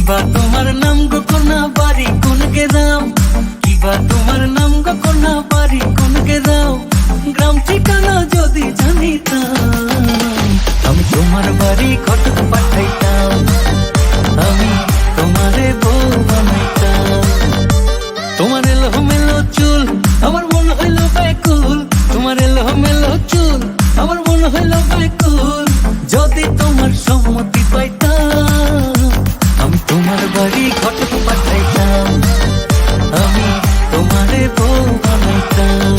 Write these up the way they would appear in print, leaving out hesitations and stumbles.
কিবা তোমার নাম গো কন্যা বাড়ি কোন গ্রাম, কিবা তোমার নাম গো কন্যা বাড়ি কোন গ্রাম, গ্রাম ঠিকানা যদি জানিতাম আমি তোমার বাড়ি ঘটক পাঠাইতাম, আমি তোমারে বউ বানাইতাম। তোমার এলো মেলো চুল আমার মন হইল ব্যাকুল, তোমার এলো মেলো চুল আমার মন হইল ব্যাকুল, যদি তোমার সম্মতি পাইতাম আমি তোমার বাড়ি ঘটক পাঠাইতাম, আমি তোমারে বউ বানাইতাম।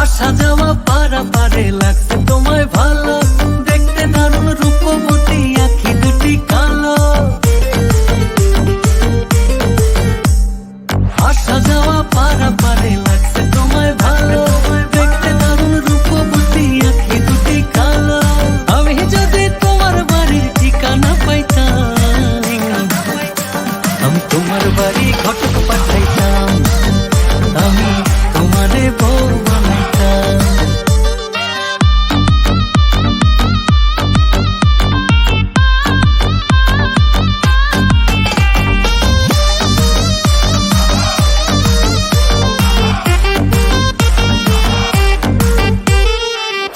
আসা যাওয়া পারা পারে লাগছে তোমায় ভালো, দেখতে দারুণ রূপবতী আঁখি দুটি কালো। আসা যাওয়া পারা পারে লাগছে তোমায় ভালো, দেখতে দারুণ রূপবতী আঁখি দুটি কালো। আমি যদি তোমার বাড়ির ঠিকানা পাইতাম আমি তোমার বাড়ি ঘটক পাঠাইতাম, আমি তোমারে বউ বানাইতাম।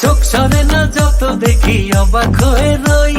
চোখ সরে না যত দেখি অবাক হয়ে রই,